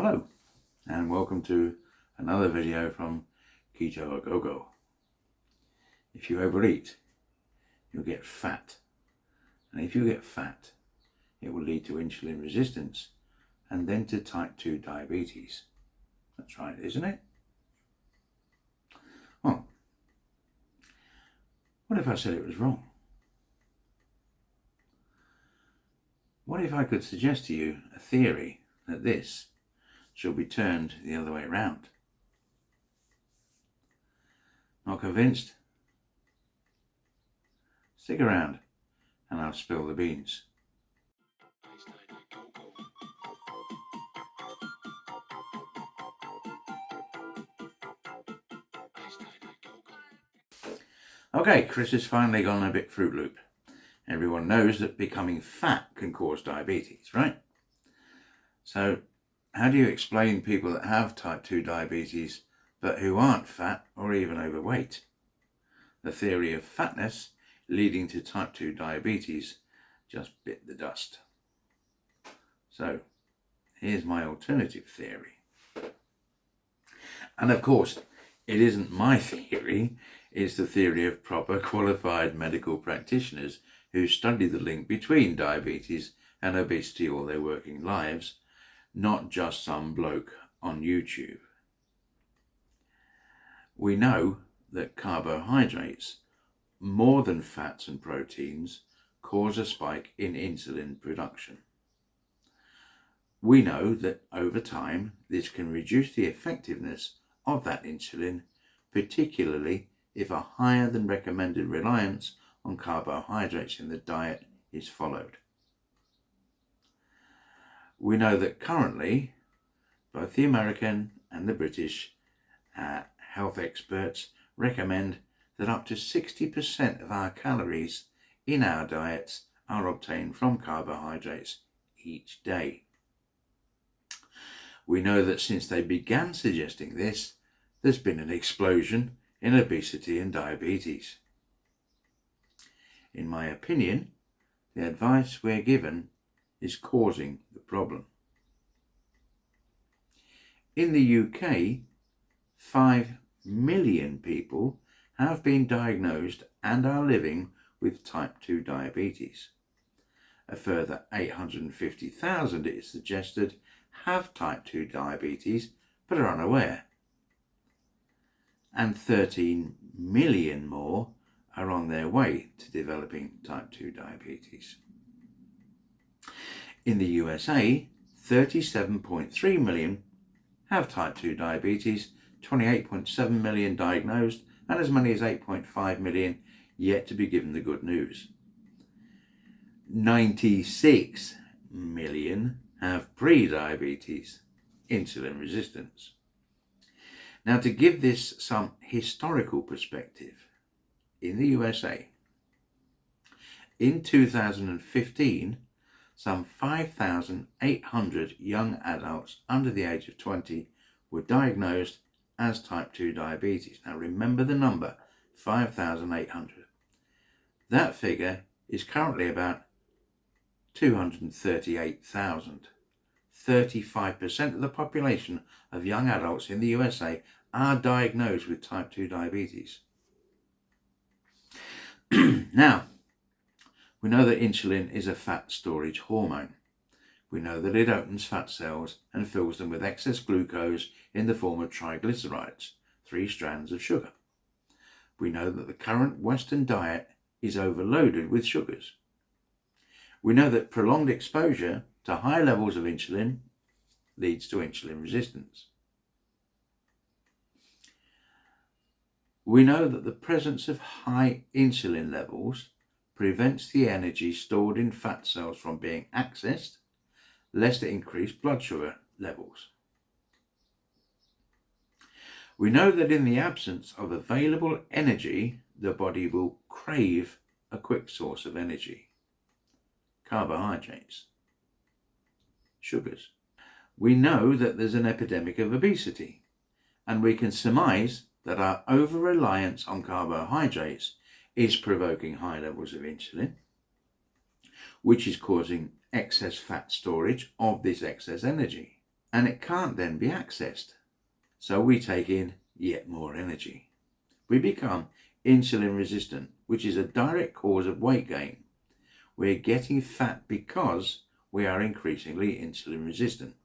Hello and welcome to another video from Keto A Go Go. If you overeat, you'll get fat, and if you get fat, it will lead to insulin resistance and then to type 2 diabetes. That's right, isn't it? Well, what if I said it was wrong? What if I could suggest to you a theory that this should be turned the other way around? Not convinced? Stick around and I'll spill the beans. Okay, Chris has finally gone a bit Fruit Loop. Everyone knows that becoming fat can cause diabetes, right? So how do you explain people that have type 2 diabetes but who aren't fat or even overweight? The theory of fatness leading to type 2 diabetes just bit the dust. So here's my alternative theory. And of course, it isn't my theory, it's the theory of proper qualified medical practitioners who study the link between diabetes and obesity all their working lives, not just some bloke on YouTube. We know that carbohydrates, more than fats and proteins, cause a spike in insulin production. We know that over time this can reduce the effectiveness of that insulin, particularly if a higher than recommended reliance on carbohydrates in the diet is followed. We know that currently both the American and the British health experts recommend that up to 60% of our calories in our diets are obtained from carbohydrates each day. We know that since they began suggesting this, there's been an explosion in obesity and diabetes. In my opinion, the advice we're given is causing the problem. In the UK, 5 million people have been diagnosed and are living with type 2 diabetes. A further 850,000, it is suggested, have type 2 diabetes but are unaware. And 13 million more are on their way to developing type 2 diabetes. In the USA, 37.3 million have type 2 diabetes, 28.7 million diagnosed, and as many as 8.5 million yet to be given the good news. 96 million have pre-diabetes, insulin resistance. Now, to give this some historical perspective, in the USA, in 2015, some 5,800 young adults under the age of 20 were diagnosed as type 2 diabetes. Now remember the number, 5,800. That figure is currently about 238,000. 35% of the population of young adults in the USA are diagnosed with type 2 diabetes. Now, we know that insulin is a fat storage hormone. We know that it opens fat cells and fills them with excess glucose in the form of triglycerides, 3 strands of sugar. We know that the current Western diet is overloaded with sugars. We know that prolonged exposure to high levels of insulin leads to insulin resistance. We know that the presence of high insulin levels prevents the energy stored in fat cells from being accessed, lest it increase blood sugar levels. We know that in the absence of available energy, the body will crave a quick source of energy: carbohydrates, sugars. We know that there's an epidemic of obesity, and we can surmise that our over-reliance on carbohydrates is provoking high levels of insulin, which is causing excess fat storage of this excess energy. and it can't then be accessed. So we take in yet more energy. We become insulin resistant, which is a direct cause of weight gain. We're getting fat because we are increasingly insulin resistant.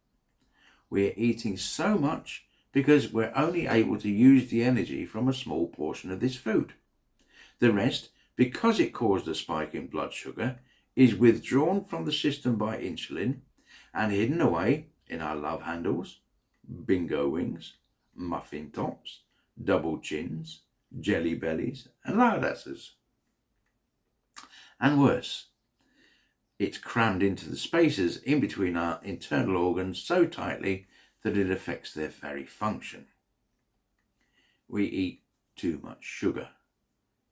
We're eating so much because we're only able to use the energy from a small portion of this food. The rest, because it caused a spike in blood sugar, is withdrawn from the system by insulin and hidden away in our love handles, bingo wings, muffin tops, double chins, jelly bellies and loudasses. And worse, it's crammed into the spaces in between our internal organs so tightly that it affects their very function. We eat too much sugar.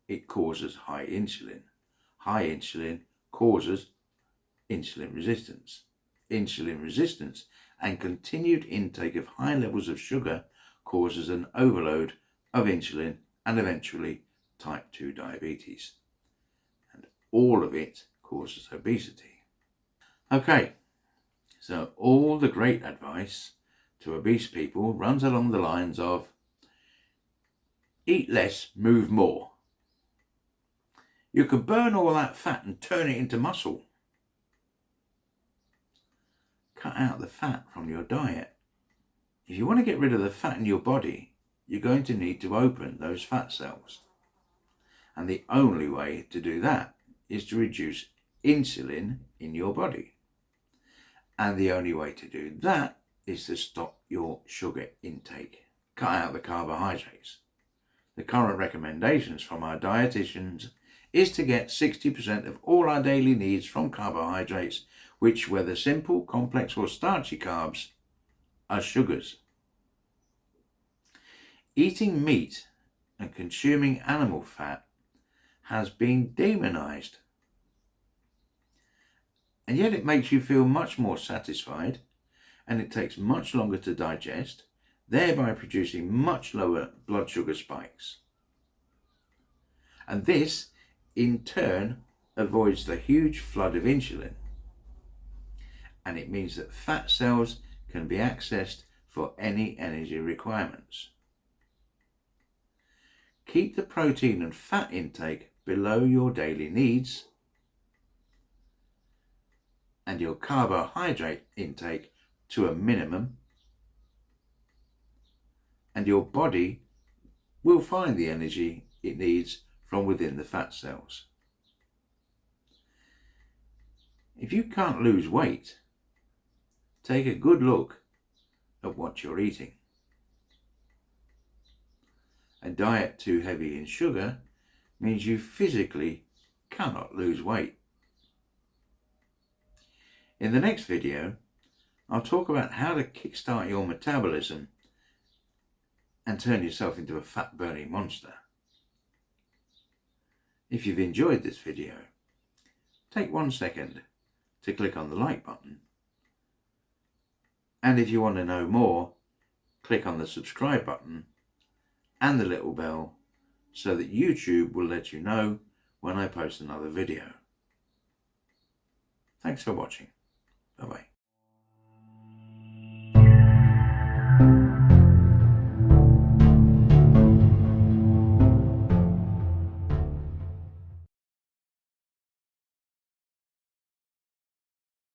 It causes high insulin. High insulin causes insulin resistance. Insulin resistance and continued intake of high levels of sugar causes an overload of insulin and eventually type 2 diabetes. And all of it causes obesity. Okay, so all the great advice to obese people runs along the lines of eat less, move more. You can burn all that fat and turn it into muscle. Cut out the fat from your diet. If you want to get rid of the fat in your body, you're going to need to open those fat cells. And the only way to do that is to reduce insulin in your body. And the only way to do that is to stop your sugar intake. Cut out the carbohydrates. The current recommendations from our dietitians is to get 60% of all our daily needs from carbohydrates, which, whether simple, complex or starchy carbs, are sugars. Eating meat and consuming animal fat has been demonized. And yet it makes you feel much more satisfied, and it takes much longer to digest, thereby producing much lower blood sugar spikes. And this, in turn, avoids the huge flood of insulin. And it means that fat cells can be accessed for any energy requirements. Keep the protein and fat intake below your daily needs and your carbohydrate intake to a minimum, and your body will find the energy it needs from within the fat cells. If you can't lose weight, take a good look at what you're eating. A diet too heavy in sugar means you physically cannot lose weight. In the next video, I'll talk about how to kickstart your metabolism and turn yourself into a fat-burning monster. If you've enjoyed this video, take 1 second to click on the like button. And if you want to know more, click on the subscribe button and the little bell so that YouTube will let you know when I post another video. Thanks for watching. Bye-bye.